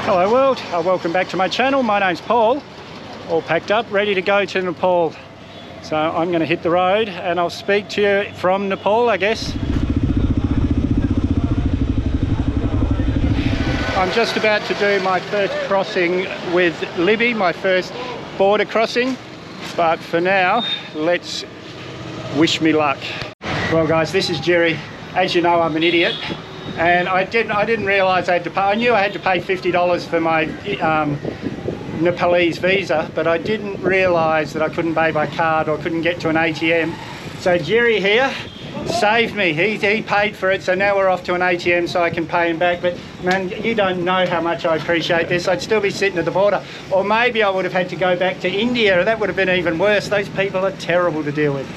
Hello world, welcome back to my channel. My name's Paul, all packed up, ready to go to Nepal. So I'm going to hit the road and I'll speak to you from Nepal, I guess. I'm just about to do my first crossing with Libby, my first border crossing. But for now, let's wish me luck. Well guys, this is Jerry. As you know, I'm an idiot. And I didn't realise I had to pay. I knew I had to pay $50 for my Nepalese visa, but I didn't realise that I couldn't pay by card or couldn't get to an ATM. So Jerry here saved me. He paid for it, so now we're off to an ATM so I can pay him back. But man, you don't know how much I appreciate this. I'd still be sitting at the border, or maybe I would have had to go back to India. That would have been even worse. Those people are terrible to deal with.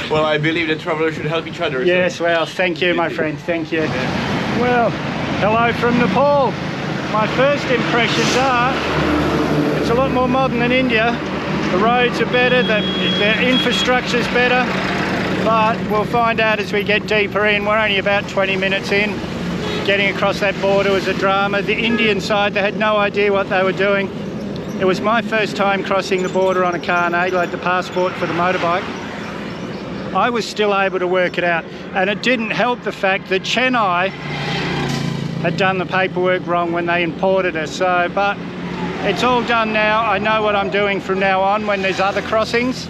Well, I believe that travelers should help each other. Yes, well, thank you, my friend, thank you. Well, hello from Nepal. My first impressions are, it's a lot more modern than India. The roads are better, the infrastructure's better, but we'll find out as we get deeper in. We're only about 20 minutes in. Getting across that border was a drama. The Indian side, they had no idea what they were doing. It was my first time crossing the border on a car, and I had the passport for the motorbike. I was still able to work it out, and it didn't help the fact that Chennai had done the paperwork wrong when they imported us. So, but it's all done now. I know what I'm doing from now on when there's other crossings.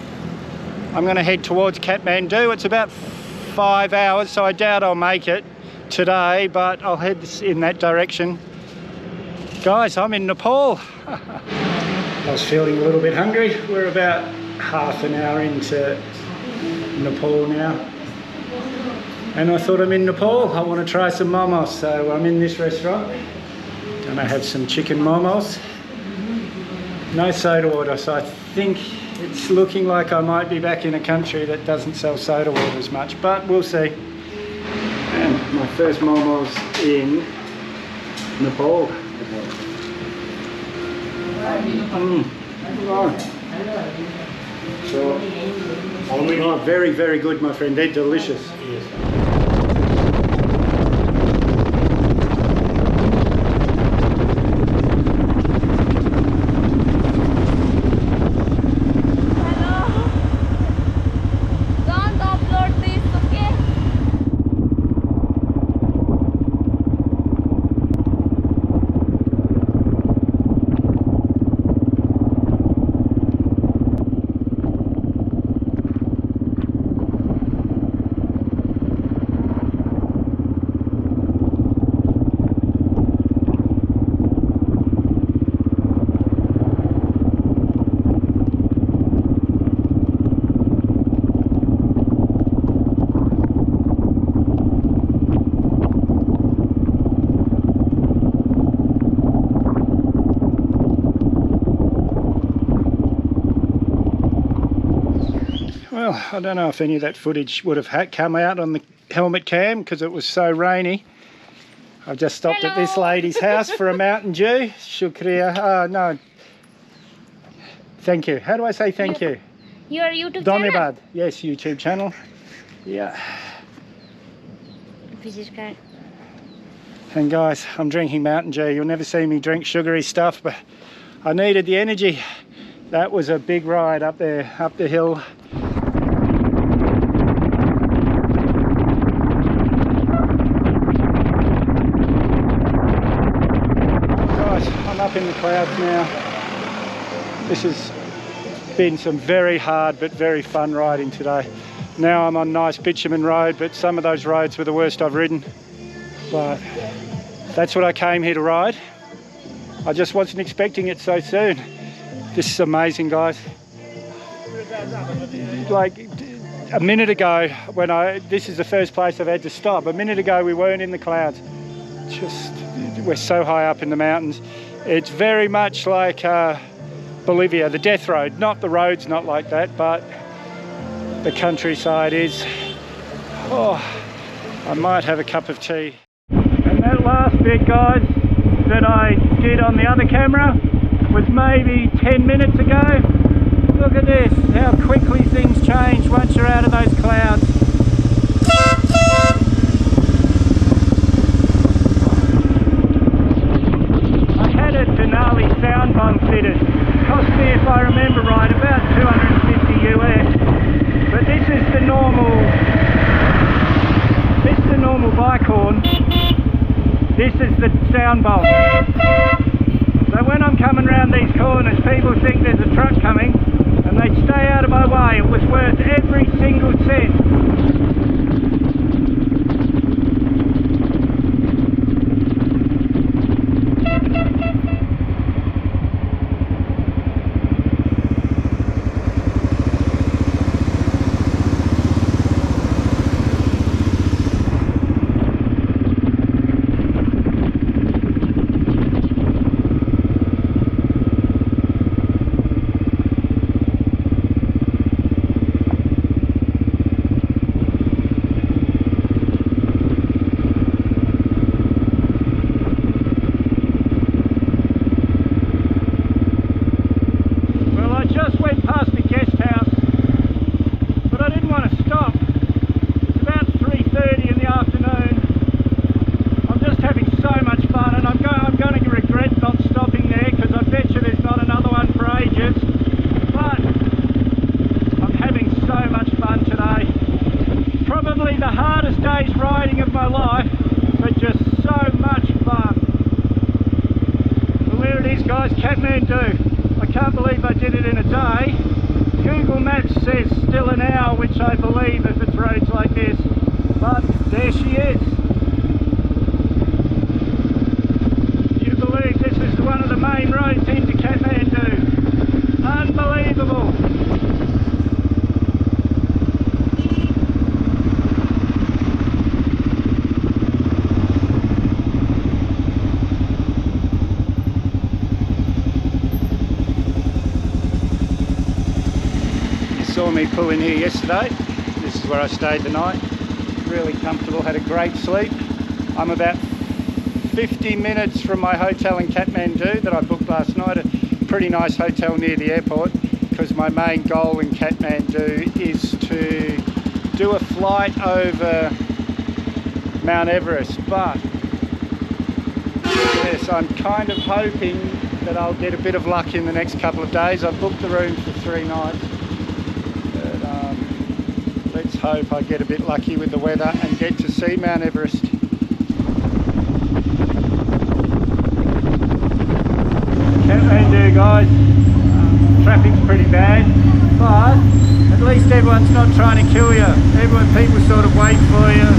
I'm going to head towards Kathmandu. It's about 5 hours, so I doubt I'll make it today, but I'll head in that direction. Guys, I'm in Nepal. I was feeling a little bit hungry. We're about half an hour into Nepal now, and I thought I'm in Nepal. I want to try some momos, so I'm in this restaurant. Gonna have some chicken momos. No soda water, so I think it's looking like I might be back in a country that doesn't sell soda water as much, but we'll see. And my first momos in Nepal. So, oh, very, very good, my friend. They're delicious. Well, I don't know if any of that footage would have come out on the helmet cam because it was so rainy. I've just stopped at this lady's house for a Mountain Dew. Shukriya. Oh, no. Thank you. How do I say thank you? Your YouTube Dhanyabad. channel? Yes, YouTube channel. Yeah. And guys, I'm drinking Mountain Dew. You'll never see me drink sugary stuff, but I needed the energy. That was a big ride up there, up the hill. Up in the clouds now. This has been some very hard but very fun riding today. Now I'm on nice bitumen road, but some of those roads were the worst I've ridden. But that's what I came here to ride. I just wasn't expecting it so soon. This is amazing, guys. Like a minute ago, this is the first place I've had to stop. A minute ago we weren't in the clouds. We're so high up in the mountains. It's very much like Bolivia, the death road. Not the road's not like that, but the countryside is. Oh, I might have a cup of tea. And that last bit, guys, that I did on the other camera was maybe 10 minutes ago. Look at this, how quickly things change once you're out of those clouds. is the sound bowl. So when I'm coming around these corners, people think there's a truck coming and they stay out of my way. It was worth every single cent. Guys, Kathmandu. I can't believe I did it in a day. Google Maps says still an hour, which I believe if it's roads like this, but there she is. You believe this is one of the main roads into Kathmandu. Unbelievable. Saw me pull in here yesterday. This is where I stayed the night. Really comfortable, had a great sleep. I'm about 50 minutes from my hotel in Kathmandu that I booked last night, a pretty nice hotel near the airport, because my main goal in Kathmandu is to do a flight over Mount Everest. But yes, I'm kind of hoping that I'll get a bit of luck in the next couple of days. I've booked the room for 3 nights. Let's hope I get a bit lucky with the weather and get to see Mount Everest. Kathmandu, guys, traffic's pretty bad, but at least everyone's not trying to kill you. People sort of wait for you.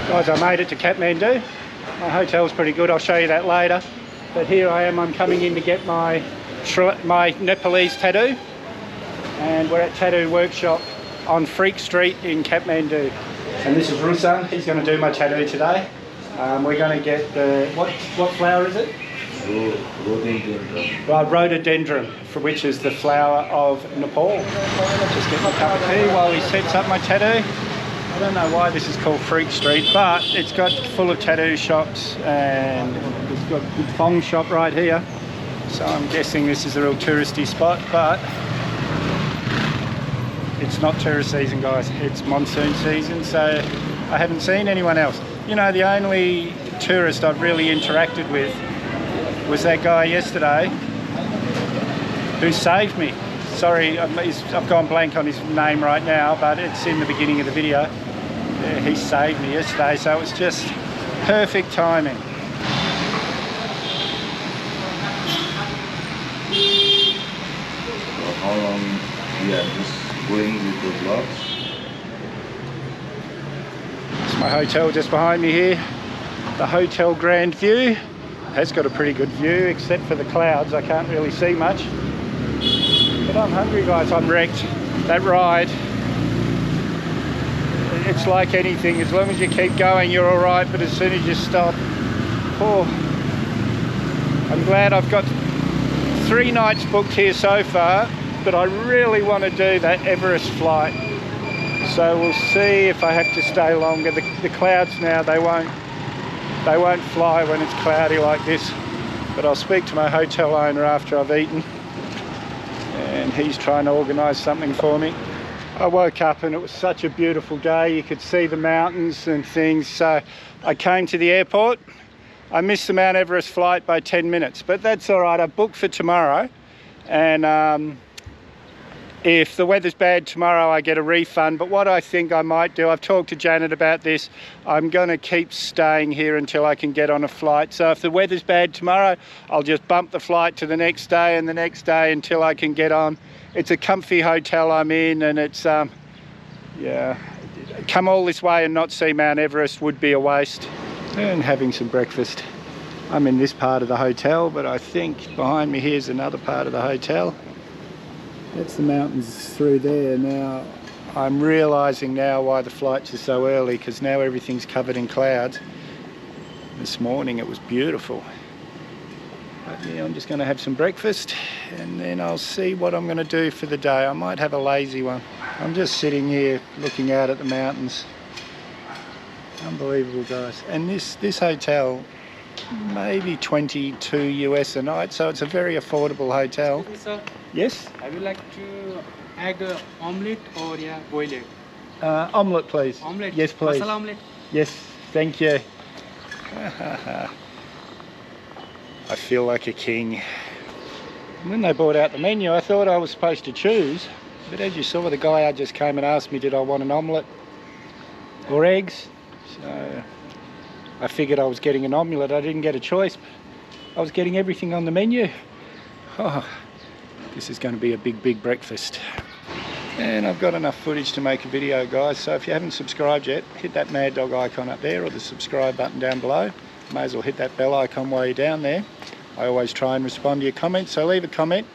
Guys, I made it to Kathmandu. My hotel's pretty good, I'll show you that later. But here I am, I'm coming in to get my Nepalese tattoo. And we're at Tattoo Workshop on Freak Street in Kathmandu. And this is Raxaul, he's going to do my tattoo today. We're going to get the, what flower is it? Rhododendron, which is the flower of Nepal. Just get my cup of tea while he sets up my tattoo. I don't know why this is called Freak Street, but it's got full of tattoo shops and it's got a good thong shop right here. So I'm guessing this is a real touristy spot, but it's not tourist season, guys. It's monsoon season, so I haven't seen anyone else. You know, the only tourist I've really interacted with was that guy yesterday who saved me. Sorry, I've gone blank on his name right now, but it's in the beginning of the video. Yeah, he saved me yesterday, so it was just perfect timing. How long we are just going with the vlogs? It's my hotel just behind me here. The Hotel Grand View. Has got a pretty good view, except for the clouds. I can't really see much. But I'm hungry, guys. I'm wrecked. That ride, it's like anything. As long as you keep going, you're all right. But as soon as you stop, oh, I'm glad I've got 3 nights booked here so far. But I really want to do that Everest flight. So we'll see if I have to stay longer. The clouds now, they won't fly when it's cloudy like this. But I'll speak to my hotel owner after I've eaten. And he's trying to organise something for me. I woke up and it was such a beautiful day. You could see the mountains and things. So I came to the airport. I missed the Mount Everest flight by 10 minutes, but that's all right. I booked for tomorrow. And If the weather's bad tomorrow, I get a refund. But what I think I might do, I've talked to Janet about this, I'm going to keep staying here until I can get on a flight. So if the weather's bad tomorrow, I'll just bump the flight to the next day and the next day until I can get on. It's a comfy hotel I'm in, and it's, yeah, come all this way and not see Mount Everest would be a waste. And having some breakfast. I'm in this part of the hotel, but I think behind me here's another part of the hotel. That's the mountains through there. Now, I'm realising now why the flights are so early, because now everything's covered in clouds. This morning it was beautiful. But yeah, I'm just going to have some breakfast and then I'll see what I'm going to do for the day. I might have a lazy one. I'm just sitting here looking out at the mountains. Unbelievable, guys. And this hotel, maybe 22 US a night, so it's a very affordable hotel. Excuse me, sir. Yes? I would like to add omelette or boiled egg. Omelette, please. Omelette? Yes, please. Masala omelette? Yes, thank you. I feel like a king. When they brought out the menu, I thought I was supposed to choose, but as you saw, the guy just came and asked me did I want an omelette or eggs. So I figured I was getting an omelette. I didn't get a choice. I was getting everything on the menu. Oh, this is going to be a big breakfast. And I've got enough footage to make a video, guys, so if you haven't subscribed yet, hit that mad dog icon up there or the subscribe button down below. May as well hit that bell icon while you're down there. I always try and respond to your comments, so leave a comment,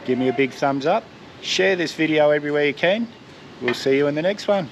give me a big thumbs up, share this video everywhere you can. We'll see you in the next one.